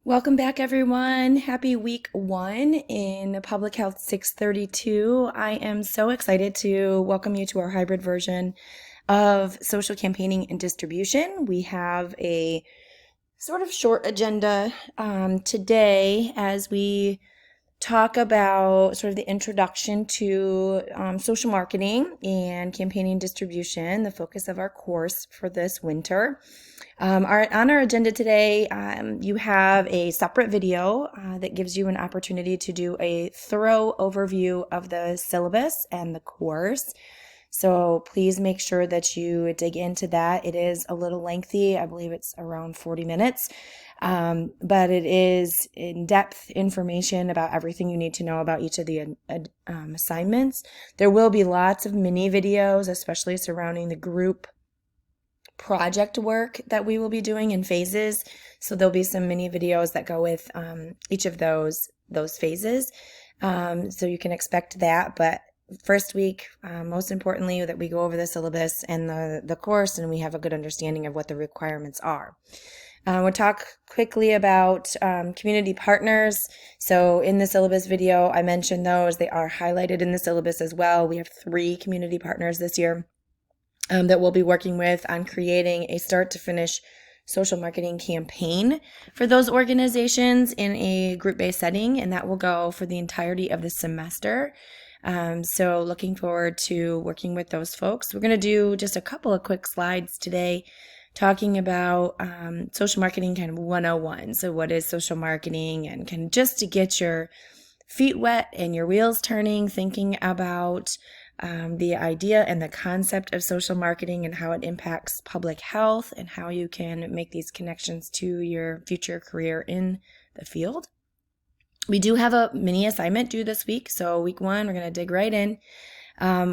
Welcome back, everyone. Happy week 1 in Public Health 632. I am so excited to welcome you to our hybrid version of social campaigning and distribution. We have a sort of short agenda today as we talk about sort of the introduction to social marketing and campaigning distribution, the focus of our course for this winter. On our agenda today, you have a separate video that gives you an opportunity to do a thorough overview of the syllabus and the course. So please make sure that you dig into that. It is a little lengthy. I believe it's around 40 minutes. But it is in-depth information about everything you need to know about each of the assignments. There will be lots of mini videos, especially surrounding the group project work that we will be doing in phases. So there'll be some mini videos that go with each of those phases. So you can expect that. But first week, most importantly, that we go over the syllabus and the course, and we have a good understanding of what the requirements are. We'll talk quickly about community partners. So in the syllabus video, I mentioned those. They are highlighted in the syllabus as well. We have 3 community partners this year that we'll be working with on creating a start-to-finish social marketing campaign for those organizations in a group-based setting, and that will go for the entirety of the semester. So looking forward to working with those folks. We're going to do just a couple of quick slides today talking about social marketing kind of 101. So what is social marketing, and kind of just to get your feet wet and your wheels turning, thinking about the idea and the concept of social marketing and how it impacts public health and how you can make these connections to your future career in the field. We do have a mini assignment due this week. So week 1, we're going to dig right in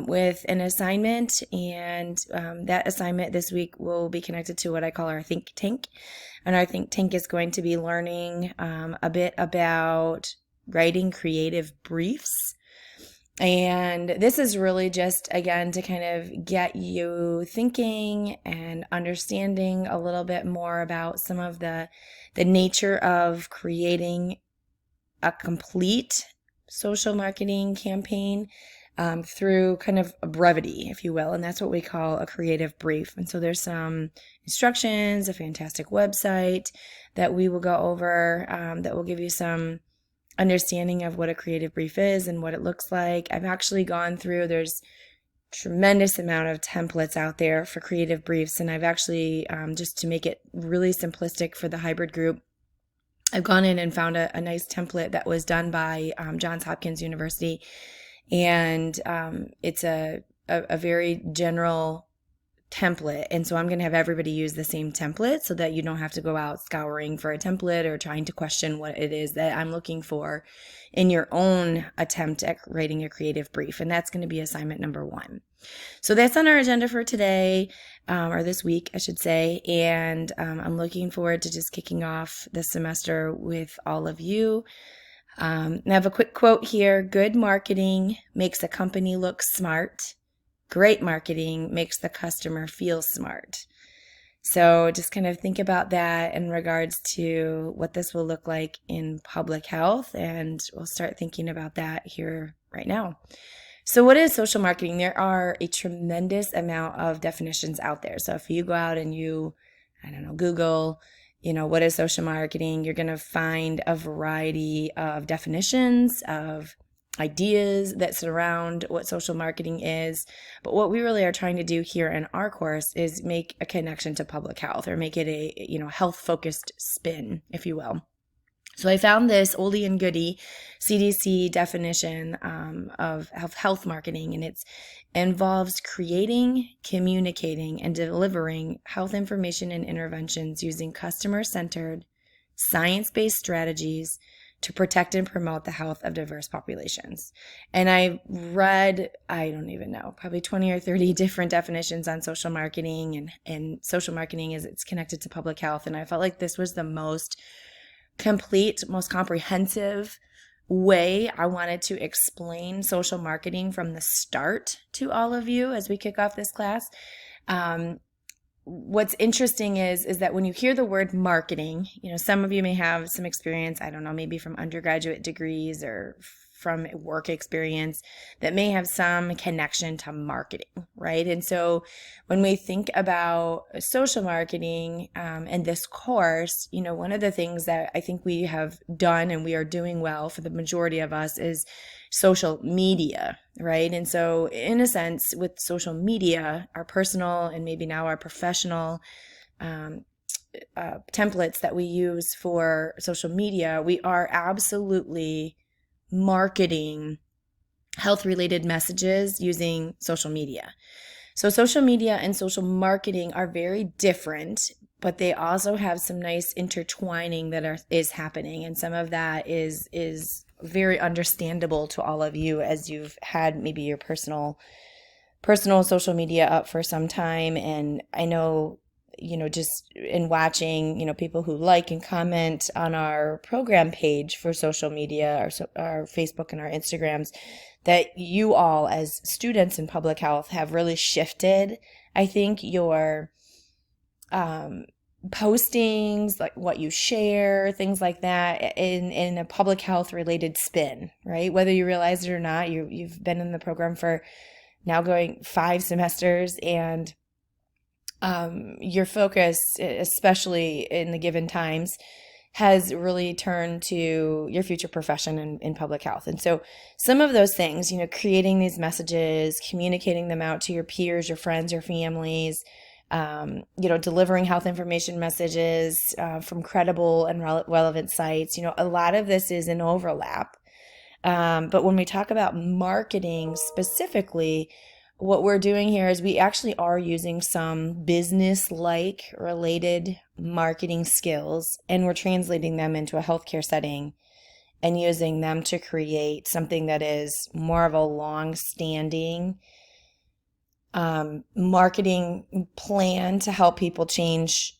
with an assignment, and that assignment this week will be connected to what I call our think tank. And our think tank is going to be learning a bit about writing creative briefs. And this is really just, again, to kind of get you thinking and understanding a little bit more about some of the nature of creating a complete social marketing campaign through kind of a brevity, if you will. And that's what we call a creative brief. And so there's some instructions, a fantastic website that we will go over that will give you some understanding of what a creative brief is and what it looks like. I've actually gone through, there's tremendous amount of templates out there for creative briefs, and I've actually, just to make it really simplistic for the hybrid group, I've gone in and found a nice template that was done by Johns Hopkins University, and it's a very general template, and so I'm going to have everybody use the same template so that you don't have to go out scouring for a template or trying to question what it is that I'm looking for in your own attempt at writing a creative brief. And that's going to be assignment number 1. So that's on our agenda for today, or this week, I should say, and I'm looking forward to just kicking off the semester with all of you. I have a quick quote here: "Good marketing makes a company look smart. Great marketing makes the customer feel smart." So just kind of think about that in regards to what this will look like in public health, and we'll start thinking about that here right now. So what is social marketing? There are a tremendous amount of definitions out there. So if you go out and you, Google, what is social marketing, you're going to find a variety of definitions, of ideas that surround what social marketing is. But what we really are trying to do here in our course is make a connection to public health, or make it a health-focused spin, if you will. So I found this oldie and goodie CDC definition of health marketing, and it involves creating, communicating, and delivering health information and interventions using customer-centered, science-based strategies to protect and promote the health of diverse populations. And I read, I don't even know, probably 20 or 30 different definitions on social marketing, and social marketing as it's connected to public health. And I felt like this was the most complete, most comprehensive way I wanted to explain social marketing from the start to all of you as we kick off this class. what's interesting is that when you hear the word marketing, some of you may have some experience, I don't know, maybe from undergraduate degrees or from work experience that may have some connection to marketing, right? And so when we think about social marketing and this course, one of the things that I think we have done and we are doing well for the majority of us is social media, right? And so in a sense, with social media, our personal and maybe now our professional templates that we use for social media, we are absolutely marketing health related messages using social media. So social media and social marketing are very different, but they also have some nice intertwining that is happening. And some of that is very understandable to all of you as you've had maybe your personal social media up for some time. And I know, just in watching, people who like and comment on our program page for social media, our Facebook and our Instagrams, that you all as students in public health have really shifted, I think, your postings, like what you share, things like that, in a public health related spin, right? Whether you realize it or not, you've been in the program for now going 5 semesters, and your focus, especially in the given times, has really turned to your future profession in public health. And so some of those things, creating these messages, communicating them out to your peers, your friends, your families, delivering health information messages from credible and relevant sites, a lot of this is an overlap. But when we talk about marketing specifically, what we're doing here is we actually are using some business-like related marketing skills, and we're translating them into a healthcare setting and using them to create something that is more of a long-standing marketing plan to help people change,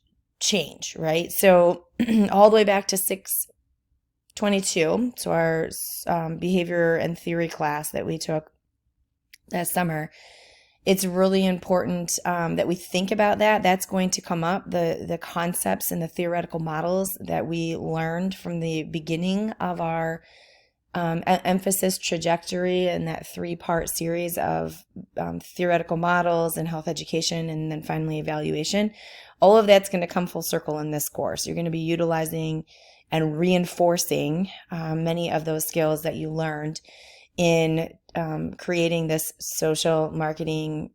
right? So all the way back to 622, so our behavior and theory class that we took last summer, it's really important that we think about that. That's going to come up, the concepts and the theoretical models that we learned from the beginning of our emphasis trajectory and that 3-part series of theoretical models and health education, and then finally evaluation. All of that's going to come full circle in this course. You're going to be utilizing and reinforcing many of those skills that you learned in creating this social marketing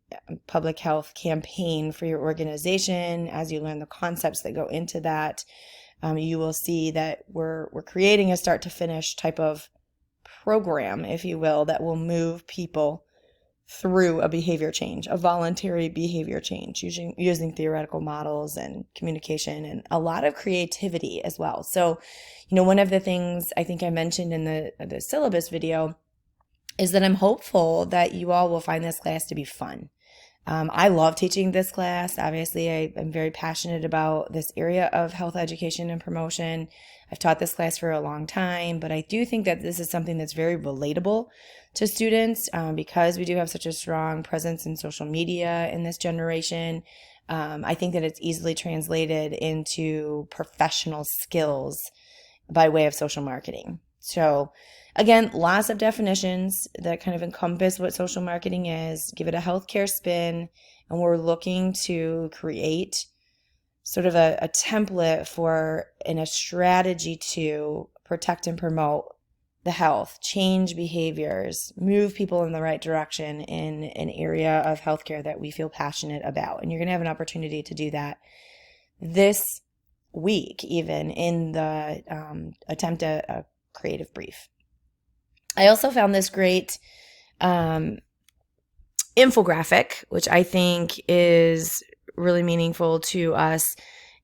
public health campaign for your organization. As you learn the concepts that go into that, you will see that we're creating a start to finish type of program, if you will, that will move people through a behavior change, a voluntary behavior change, using theoretical models and communication and a lot of creativity as well. So, one of the things I think I mentioned in the syllabus video is that I'm hopeful that you all will find this class to be fun. I love teaching this class. Obviously, I'm very passionate about this area of health education and promotion. I've taught this class for a long time, but I do think that this is something that's very relatable to students because we do have such a strong presence in social media in this generation. I think that it's easily translated into professional skills by way of social marketing. So again, lots of definitions that kind of encompass what social marketing is, give it a healthcare spin, and we're looking to create sort of a template for and a strategy to protect and promote the health, change behaviors, move people in the right direction in an area of healthcare that we feel passionate about. And you're going to have an opportunity to do that this week, even in the attempt at a creative brief. I also found this great infographic, which I think is really meaningful to us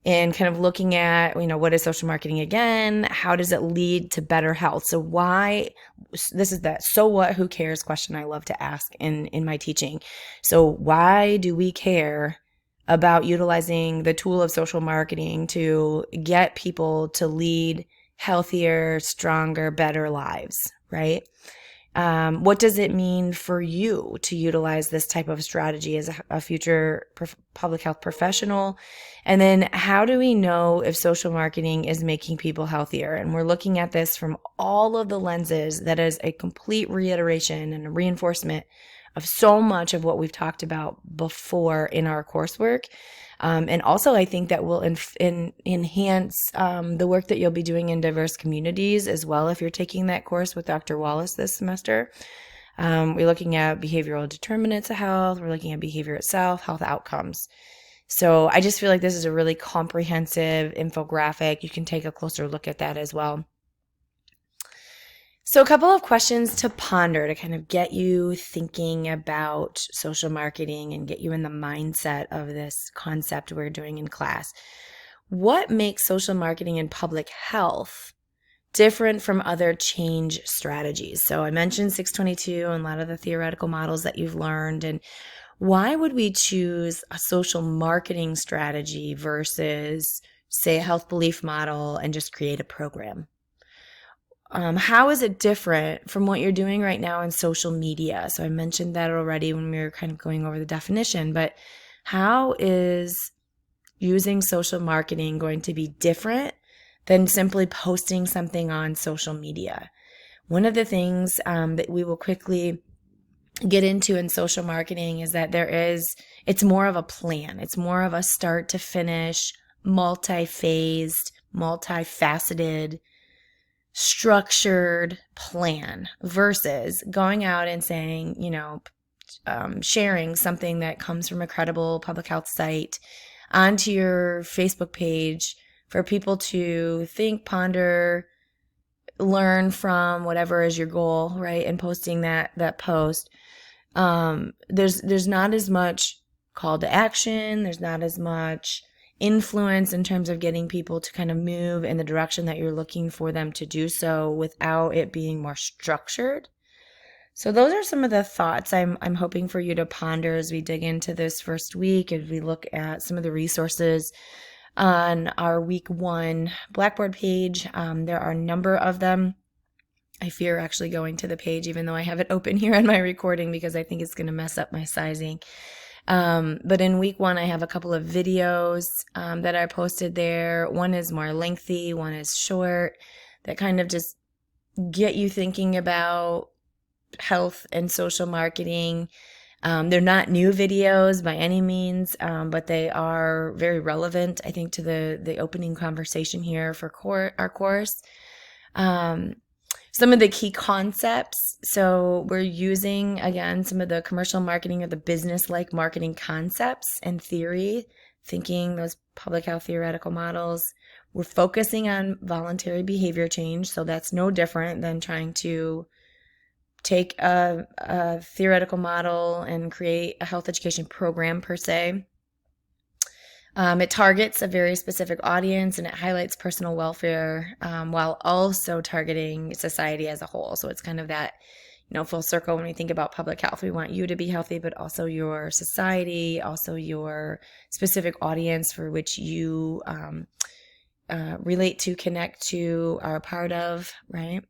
in kind of looking at, what is social marketing again? How does it lead to better health? So this is that so what, who cares question I love to ask in my teaching. So why do we care about utilizing the tool of social marketing to get people to lead healthier, stronger, better lives, right? What does it mean for you to utilize this type of strategy as a future public health professional? And then how do we know if social marketing is making people healthier? And we're looking at this from all of the lenses. That is a complete reiteration and a reinforcement of so much of what we've talked about before in our coursework. And also, I think that will enhance the work that you'll be doing in diverse communities as well if you're taking that course with Dr. Wallace this semester. We're looking at behavioral determinants of health. We're looking at behavior itself, health outcomes. So I just feel like this is a really comprehensive infographic. You can take a closer look at that as well. So a couple of questions to ponder to kind of get you thinking about social marketing and get you in the mindset of this concept we're doing in class. What makes social marketing in public health different from other change strategies? So I mentioned 622 and a lot of the theoretical models that you've learned. And why would we choose a social marketing strategy versus, say, a health belief model and just create a program? How is it different from what you're doing right now in social media? So I mentioned that already when we were kind of going over the definition, but how is using social marketing going to be different than simply posting something on social media? One of the things that we will quickly get into in social marketing is that it's more of a plan. It's more of a start to finish, multi-phased, multifaceted, structured plan versus going out and saying, sharing something that comes from a credible public health site onto your Facebook page for people to think, ponder, learn from, whatever is your goal, right? And posting that post. There's not as much call to action. There's not as much influence in terms of getting people to kind of move in the direction that you're looking for them to do so without it being more structured. So those are some of the thoughts I'm hoping for you to ponder as we dig into this first week, as we look at some of the resources on our week 1 Blackboard page. There are a number of them. I fear actually going to the page, even though I have it open here on my recording, because I think it's going to mess up my sizing. But in week 1, I have a couple of videos that I posted there. One is more lengthy, one is short, that kind of just get you thinking about health and social marketing. They're not new videos by any means, but they are very relevant, I think, to the opening conversation here for our course. Some of the key concepts. So we're using, again, some of the commercial marketing or the business-like marketing concepts and theory, thinking those public health theoretical models. We're focusing on voluntary behavior change. So that's no different than trying to take a theoretical model and create a health education program per se. It targets a very specific audience and it highlights personal welfare while also targeting society as a whole. So it's kind of that, full circle when we think about public health. We want you to be healthy, but also your society, also your specific audience for which you relate to, connect to, are a part of, right?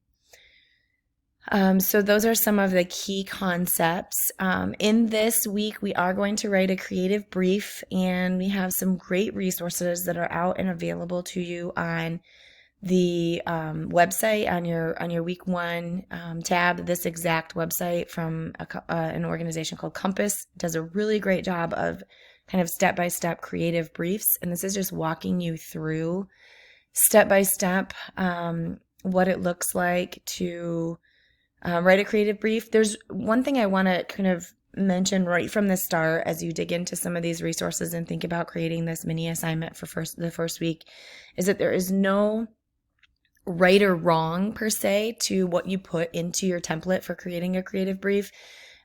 So those are some of the key concepts. In this week, we are going to write a creative brief, and we have some great resources that are out and available to you on the website on your week 1 tab. This exact website from an organization called Compass does a really great job of kind of step-by-step creative briefs, and this is just walking you through step-by-step what it looks like to write a creative brief. There's one thing I want to kind of mention right from the start as you dig into some of these resources and think about creating this mini assignment for the first week, is that there is no right or wrong per se to what you put into your template for creating a creative brief.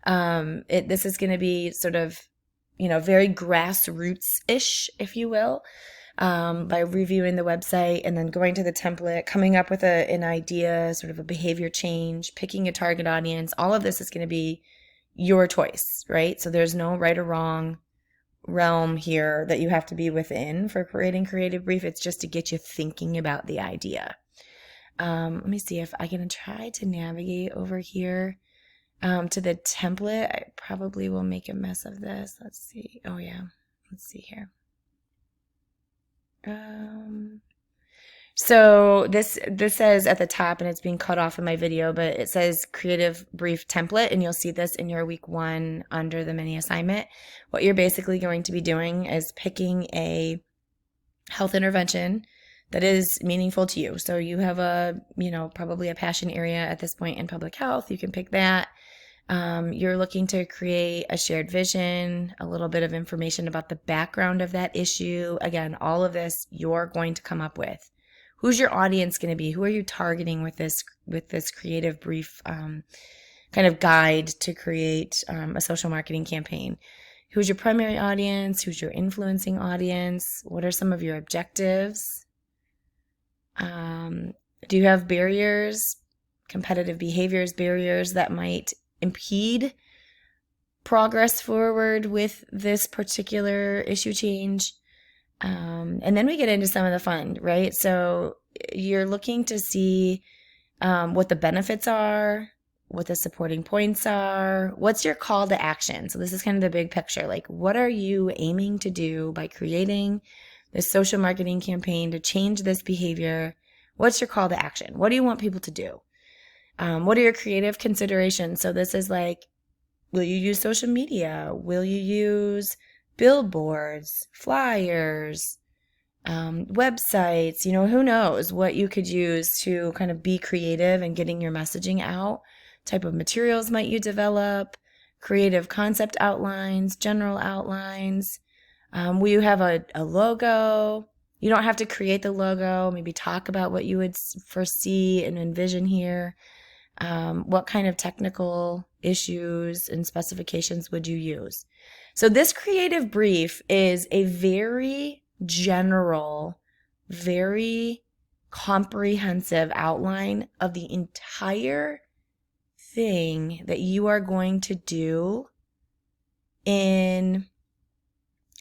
This is going to be sort of, very grassroots-ish, if you will. By reviewing the website and then going to the template, coming up with an idea, sort of a behavior change, picking a target audience. All of this is going to be your choice, right? So there's no right or wrong realm here that you have to be within for creating creative brief. It's just to get you thinking about the idea. Let me see if I can try to navigate over here. to the template. I probably will make a mess of this. Let's see. Oh yeah. Let's see here. So this says at the top, and it's being cut off in my video, but it says creative brief template, and you'll see this in your week 1 under the mini assignment. What you're basically going to be doing is picking a health intervention that is meaningful to you. So you have probably a passion area at this point in public health. You can pick that. You're looking to create a shared vision, a little bit of information about the background of that issue. Again, all of this you're going to come up with. Who's your audience going to be? Who are you targeting with this creative brief kind of guide to create a social marketing campaign? Who's your primary audience? Who's your influencing audience? What are some of your objectives? Do you have barriers, competitive behaviors, barriers that might impede progress forward with this particular issue change? And then we get into some of the fun, right? So you're looking to see what the benefits are, what the supporting points are, what's your call to action? So this is kind of the big picture. Like, what are you aiming to do by creating this social marketing campaign to change this behavior? What's your call to action? What do you want people to do? What are your creative considerations? So this is like, will you use social media? Will you use billboards, flyers, websites? Who knows what you could use to kind of be creative and getting your messaging out. Type of materials might you develop, creative concept outlines, general outlines. Will you have a logo? You don't have to create the logo. Maybe talk about what you would foresee and envision here. What kind of technical issues and specifications would you use? So this creative brief is a very general, very comprehensive outline of the entire thing that you are going to do in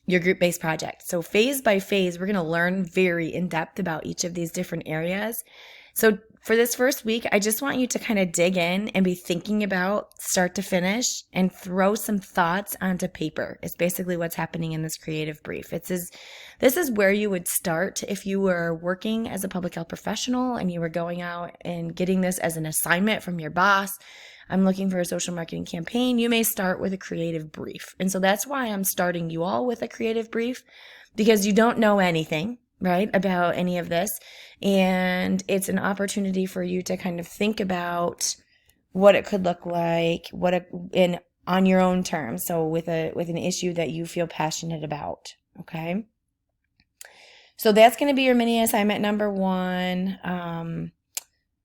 your group-based project. So phase by phase, we're going to learn very in-depth about each of these different areas. So for this first week, I just want you to kind of dig in and be thinking about start to finish and throw some thoughts onto paper. It's basically what's happening in this creative brief. This is where you would start if you were working as a public health professional and you were going out and getting this as an assignment from your boss. I'm looking for a social marketing campaign. You may start with a creative brief. And so that's why I'm starting you all with a creative brief, because you don't know anything, right, about any of this. And it's an opportunity for you to kind of think about what it could look like, on your own terms. So with an issue that you feel passionate about. Okay. So that's going to be your mini assignment number 1.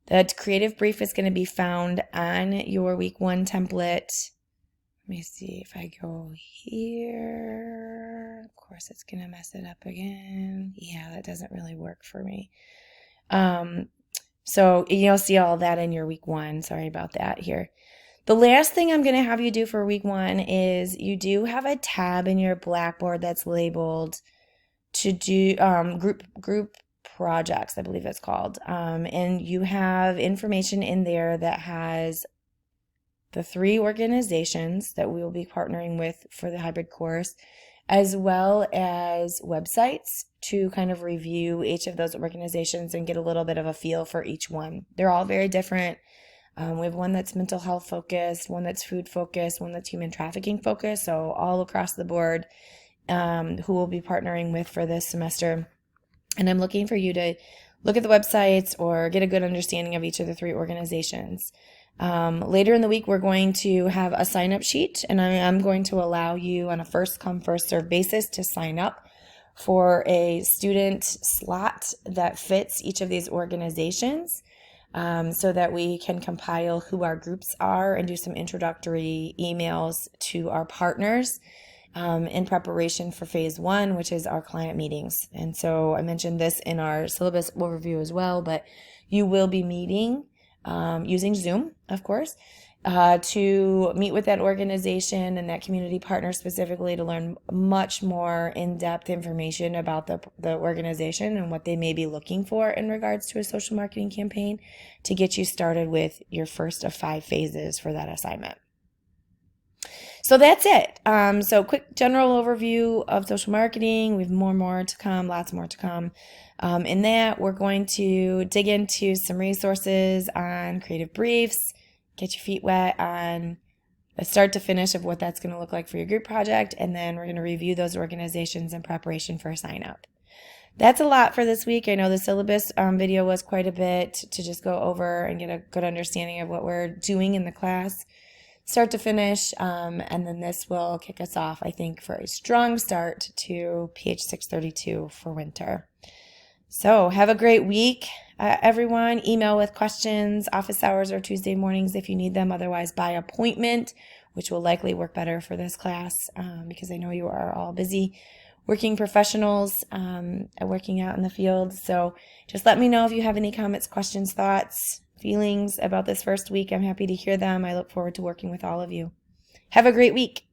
That creative brief is going to be found on your week 1 template. Let me see if I go here. Of course, it's going to mess it up again. Yeah, that doesn't really work for me. So you'll see all that in your week 1. Sorry about that here. The last thing I'm going to have you do for week 1 is you do have a tab in your Blackboard that's labeled to do group projects, I believe it's called. And you have information in there that has the 3 organizations that we will be partnering with for the hybrid course, as well as websites to kind of review each of those organizations and get a little bit of a feel for each one. They're all very different. We have one that's mental health focused, one that's food focused, one that's human trafficking focused. So all across the board, who we'll be partnering with for this semester. And I'm looking for you to look at the websites or get a good understanding of each of the 3 organizations. Later in the week, we're going to have a sign-up sheet, and I'm going to allow you on a first-come, first-served basis to sign up for a student slot that fits each of these organizations, so that we can compile who our groups are and do some introductory emails to our partners in preparation for phase 1, which is our client meetings. And so I mentioned this in our syllabus overview as well, but you will be meeting using Zoom, of course, to meet with that organization and that community partner specifically to learn much more in-depth information about the organization and what they may be looking for in regards to a social marketing campaign to get you started with your first of 5 phases for that assignment. So that's it. So quick general overview of social marketing. We have more to come, lots more to come. In that, we're going to dig into some resources on creative briefs, get your feet wet on the start to finish of what that's going to look like for your group project, and then we're going to review those organizations in preparation for a sign up. That's a lot for this week. I know the syllabus video was quite a bit to just go over and get a good understanding of what we're doing in the class, start to finish, and then this will kick us off, I think, for a strong start to PH 632 for winter. So have a great week, everyone. Email with questions. Office hours are Tuesday mornings if you need them, otherwise by appointment, which will likely work better for this class because I know you are all busy working professionals and working out in the field. So just let me know if you have any comments, questions, thoughts, feelings about this first week. I'm happy to hear them. I look forward to working with all of you. Have a great week.